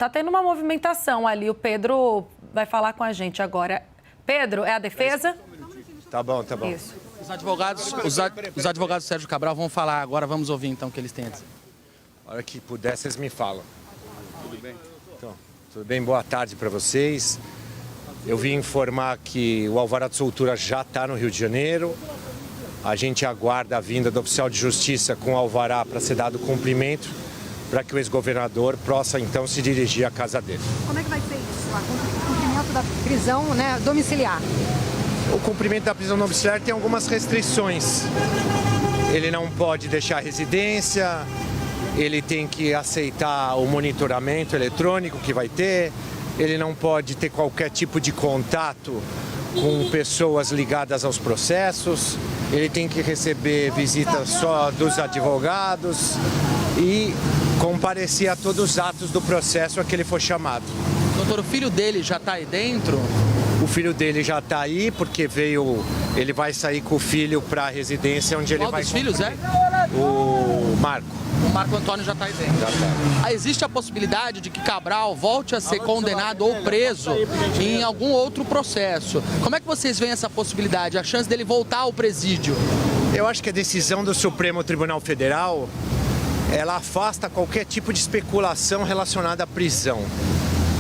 Tá tendo uma movimentação ali. O Pedro vai falar com a gente agora. Pedro, é a defesa? Tá bom. Isso. Os advogados do Sérgio Cabral vão falar agora. Vamos ouvir então o que eles têm a dizer. A hora que puder, vocês me falam. Tudo bem? Então, tudo bem? Boa tarde para vocês. Eu vim informar que o alvará de soltura já está no Rio de Janeiro. A gente aguarda a vinda do oficial de justiça com o alvará para ser dado cumprimento, para que o ex-governador possa então se dirigir à casa dele. Como é que vai ser isso? O cumprimento da prisão, domiciliar? O cumprimento da prisão domiciliar tem algumas restrições. Ele não pode deixar a residência, ele tem que aceitar o monitoramento eletrônico que vai ter, ele não pode ter qualquer tipo de contato com pessoas ligadas aos processos, ele tem que receber visitas só dos advogados e comparecer a todos os atos do processo a que ele for chamado. Doutor, o filho dele já está aí dentro? O filho dele já está aí porque ele vai sair com o filho para a residência onde ele vai... Qual dos filhos é? O Marco. O Marco Antônio já está aí dentro. Já tá. Existe a possibilidade de que Cabral volte a ser condenado ou preso em algum outro processo. Como é que vocês veem essa possibilidade, a chance dele voltar ao presídio? Eu acho que a decisão do Supremo Tribunal Federal, ela afasta qualquer tipo de especulação relacionada à prisão.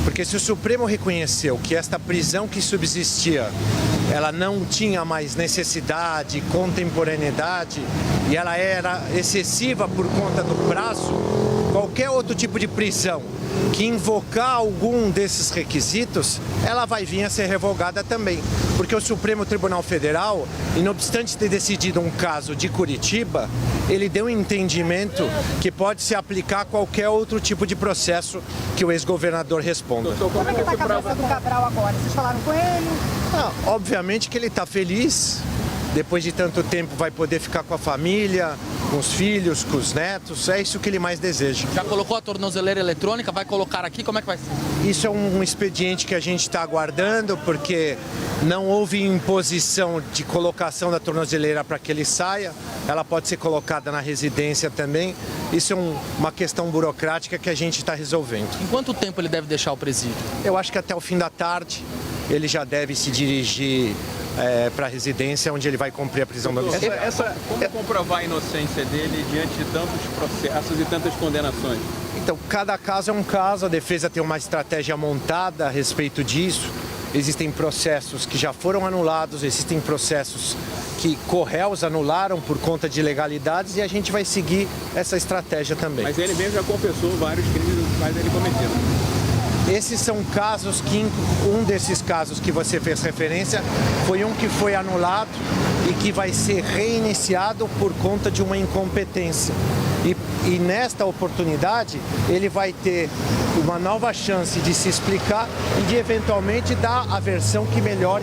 Porque se o Supremo reconheceu que esta prisão que subsistia, ela não tinha mais necessidade, contemporaneidade, e ela era excessiva por conta do prazo, qualquer outro tipo de prisão que invocar algum desses requisitos, ela vai vir a ser revogada também. Porque o Supremo Tribunal Federal, e não obstante ter decidido um caso de Curitiba, ele deu um entendimento que pode se aplicar a qualquer outro tipo de processo que o ex-governador responda. Como é que está a cabeça do Cabral agora? Vocês falaram com ele? Obviamente que ele está feliz. Depois de tanto tempo vai poder ficar com a família, com os filhos, com os netos, é isso que ele mais deseja. Já colocou a tornozeleira eletrônica, vai colocar aqui, como é que vai ser? Isso é um expediente que a gente está aguardando, porque não houve imposição de colocação da tornozeleira para que ele saia, ela pode ser colocada na residência também, isso é uma questão burocrática que a gente está resolvendo. Em quanto tempo ele deve deixar o presídio? Eu acho que até o fim da tarde ele já deve se dirigir para a residência, onde ele vai cumprir a prisão domiciliar. Como comprovar a inocência dele diante de tantos processos e tantas condenações? Então, cada caso é um caso, a defesa tem uma estratégia montada a respeito disso. Existem processos que já foram anulados, existem processos que Correios anularam por conta de ilegalidades e a gente vai seguir essa estratégia também. Mas ele mesmo já confessou vários crimes dos quais ele cometeu. Esses são casos que, um desses casos que você fez referência, foi um que foi anulado e que vai ser reiniciado por conta de uma incompetência. E nesta oportunidade, ele vai ter uma nova chance de se explicar e de eventualmente dar a versão que melhor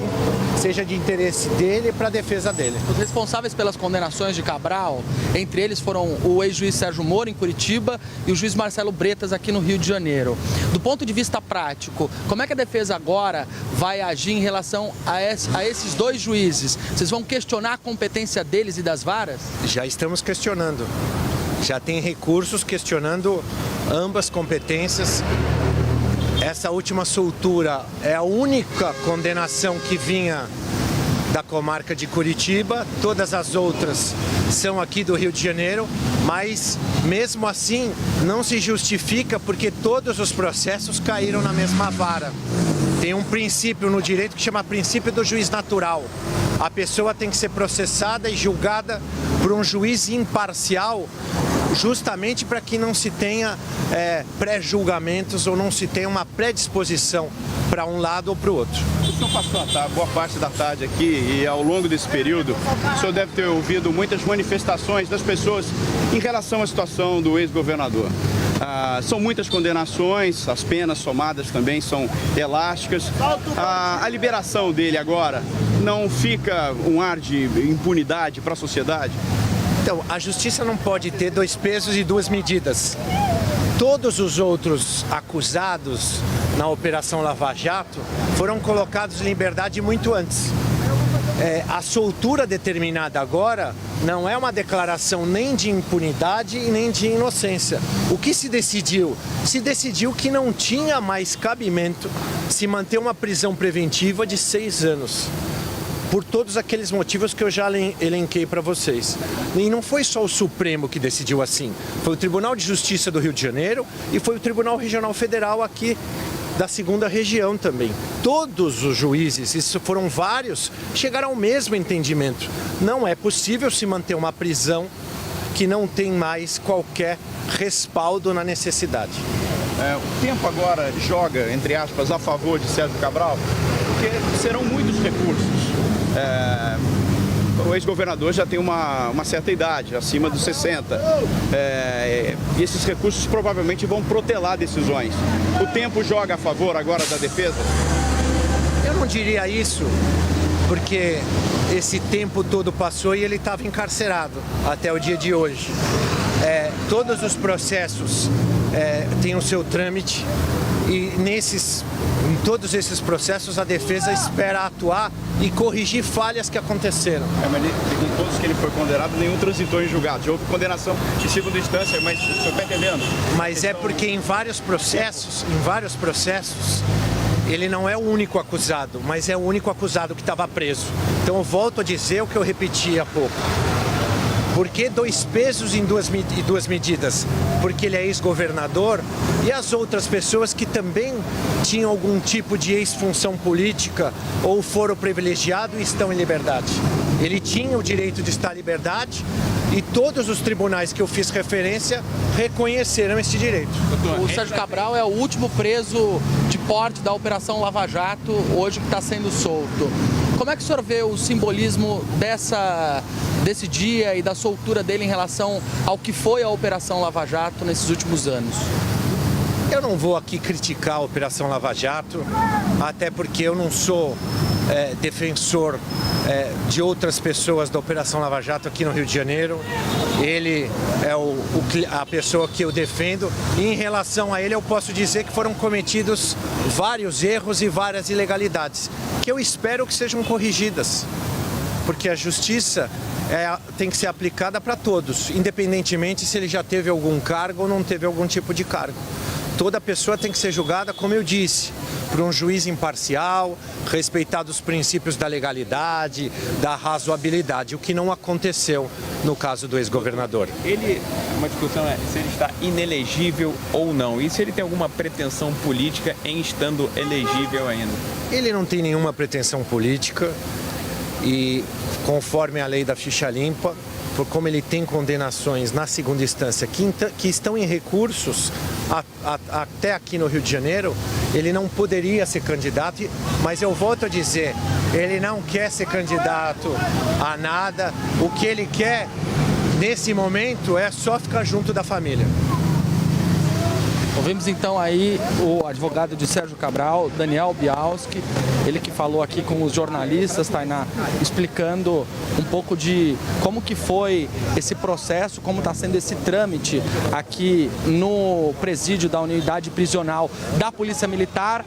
seja de interesse dele para a defesa dele. Os responsáveis pelas condenações de Cabral, entre eles foram o ex-juiz Sérgio Moro, em Curitiba, e o juiz Marcelo Bretas, aqui no Rio de Janeiro. Do ponto de vista prático, como é que a defesa agora vai agir em relação a esses dois juízes? Vocês vão questionar a competência deles e das varas? Já estamos questionando. Já tem recursos questionando ambas competências. Essa última soltura é a única condenação que vinha da comarca de Curitiba, todas as outras são aqui do Rio de Janeiro, mas mesmo assim não se justifica porque todos os processos caíram na mesma vara. Tem um princípio no direito que chama princípio do juiz natural. A pessoa tem que ser processada e julgada por um juiz imparcial, justamente para que não se tenha pré-julgamentos ou não se tenha uma predisposição para um lado ou para o outro. O senhor passou boa parte da tarde aqui e ao longo desse período, o senhor deve ter ouvido muitas manifestações das pessoas em relação à situação do ex-governador. São muitas condenações, as penas somadas também são elásticas. A liberação dele agora não fica um ar de impunidade para a sociedade? Então, a justiça não pode ter dois pesos e duas medidas. Todos os outros acusados na Operação Lava Jato foram colocados em liberdade muito antes. a soltura determinada agora não é uma declaração nem de impunidade e nem de inocência. O que se decidiu? Se decidiu que não tinha mais cabimento se manter uma prisão preventiva de 6 anos. Por todos aqueles motivos que eu já elenquei para vocês. E não foi só o Supremo que decidiu assim. Foi o Tribunal de Justiça do Rio de Janeiro e foi o Tribunal Regional Federal aqui da 2ª região também. Todos os juízes, isso foram vários, chegaram ao mesmo entendimento. Não é possível se manter uma prisão que não tem mais qualquer respaldo na necessidade. O tempo agora joga, entre aspas, a favor de Sérgio Cabral, porque serão muitos recursos. O ex-governador já tem uma certa idade, acima dos 60. E esses recursos provavelmente vão protelar decisões. O tempo joga a favor agora da defesa? Eu não diria isso, porque esse tempo todo passou e ele estava encarcerado até o dia de hoje. Todos os processos têm o seu trâmite e em todos esses processos a defesa espera atuar e corrigir falhas que aconteceram. Mas em todos que ele foi condenado, nenhum transitou em julgado. Já houve condenação de 2ª instância, mas o senhor está entendendo? Mas é porque em vários processos, ele não é o único acusado, mas é o único acusado que estava preso. Então eu volto a dizer o que eu repeti há pouco. Por que 2 pesos em 2 medidas? Porque ele é ex-governador e as outras pessoas que também tinham algum tipo de ex-função política ou foro privilegiado e estão em liberdade. Ele tinha o direito de estar em liberdade e todos os tribunais que eu fiz referência reconheceram esse direito. O Sérgio Cabral é o último preso de porte da Operação Lava Jato, hoje que está sendo solto. Como é que o senhor vê o simbolismo desse dia e da soltura dele em relação ao que foi a Operação Lava Jato nesses últimos anos? Eu não vou aqui criticar a Operação Lava Jato, até porque eu não sou defensor de outras pessoas da Operação Lava Jato aqui no Rio de Janeiro. Ele é a pessoa que eu defendo e em relação a ele eu posso dizer que foram cometidos vários erros e várias ilegalidades, que eu espero que sejam corrigidas, porque a justiça tem que ser aplicada para todos, independentemente se ele já teve algum cargo ou não teve algum tipo de cargo. Toda pessoa tem que ser julgada, como eu disse, por um juiz imparcial, respeitado os princípios da legalidade, da razoabilidade, o que não aconteceu no caso do ex-governador. Uma discussão é se ele está inelegível ou não, e se ele tem alguma pretensão política em estando elegível ainda? Ele não tem nenhuma pretensão política e, conforme a lei da ficha limpa, por como ele tem condenações na 2ª instância que estão em recursos até aqui no Rio de Janeiro, ele não poderia ser candidato, mas eu volto a dizer, ele não quer ser candidato a nada, o que ele quer nesse momento é só ficar junto da família. Ouvimos então aí o advogado de Sérgio Cabral, Daniel Bialski, ele que falou aqui com os jornalistas, Tainá, explicando um pouco de como que foi esse processo, como está sendo esse trâmite aqui no presídio da unidade prisional da Polícia Militar,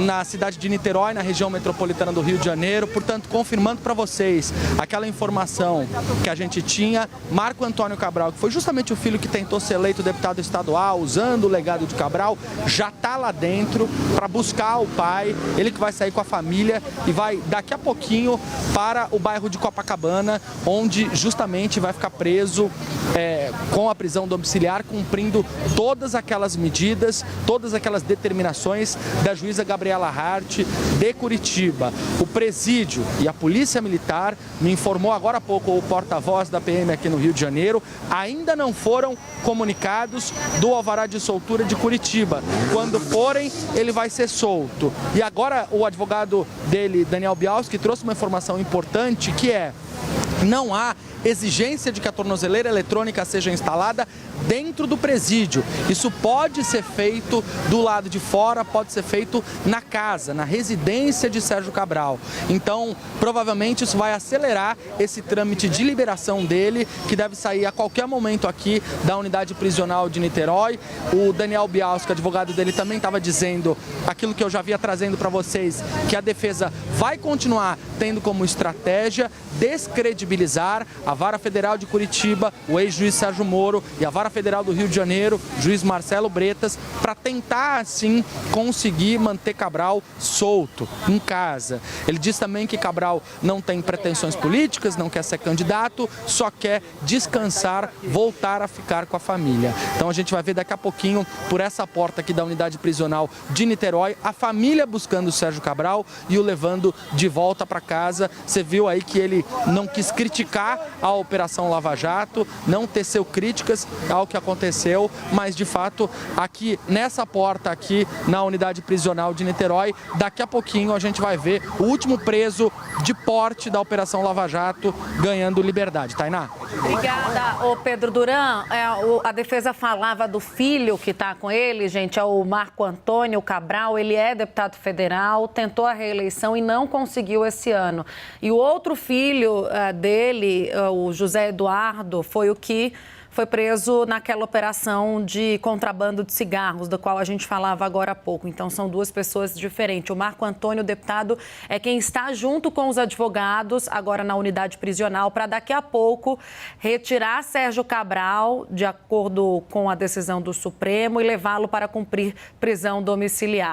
na cidade de Niterói, na região metropolitana do Rio de Janeiro. Portanto, confirmando para vocês aquela informação que a gente tinha, Marco Antônio Cabral, que foi justamente o filho que tentou ser eleito deputado estadual, usando o legado de Cabral, já está lá dentro para buscar o pai, ele que vai sair com a família e vai daqui a pouquinho para o bairro de Copacabana, onde justamente vai ficar preso com a prisão domiciliar, cumprindo todas aquelas medidas, todas aquelas determinações da juíza Gabriela Hart de Curitiba. O presídio e a Polícia Militar, me informou agora há pouco o porta-voz da PM aqui no Rio de Janeiro, ainda não foram comunicados do alvará de soltura de Curitiba. Quando forem, ele vai ser solto. E agora o advogado dele, Daniel Bialski, trouxe uma informação importante, que não há exigência de que a tornozeleira eletrônica seja instalada dentro do presídio. Isso pode ser feito do lado de fora, pode ser feito na casa, na residência de Sérgio Cabral. Então, provavelmente isso vai acelerar esse trâmite de liberação dele, que deve sair a qualquer momento aqui da unidade prisional de Niterói. O Daniel Bialski, advogado dele, também estava dizendo aquilo que eu já vinha trazendo para vocês, que a defesa vai continuar tendo como estratégia descredibilizar a Vara Federal de Curitiba, o ex-juiz Sérgio Moro, e a Vara Federal do Rio de Janeiro, o juiz Marcelo Bretas, para tentar, assim, conseguir manter Cabral solto, em casa. Ele diz também que Cabral não tem pretensões políticas, não quer ser candidato, só quer descansar, voltar a ficar com a família. Então a gente vai ver daqui a pouquinho, por essa porta aqui da unidade prisional de Niterói, a família buscando o Sérgio Cabral e o levando de volta para casa. Você viu aí que ele não quis criticar a Operação Lava Jato, não teceu críticas ao que aconteceu, mas de fato aqui nessa porta aqui na unidade prisional de Niterói, daqui a pouquinho a gente vai ver o último preso de porte da Operação Lava Jato ganhando liberdade. Tainá? Obrigada, ô Pedro Duran. A defesa falava do filho que está com ele, gente, é o Marco Antônio Cabral. Ele é deputado federal, tentou a reeleição e não conseguiu esse ano. E o outro filho dele, o José Eduardo, foi o que foi preso naquela operação de contrabando de cigarros, da qual a gente falava agora há pouco. Então, são duas pessoas diferentes. O Marco Antônio, deputado, é quem está junto com os advogados, agora na unidade prisional, para daqui a pouco retirar Sérgio Cabral, de acordo com a decisão do Supremo, e levá-lo para cumprir prisão domiciliar.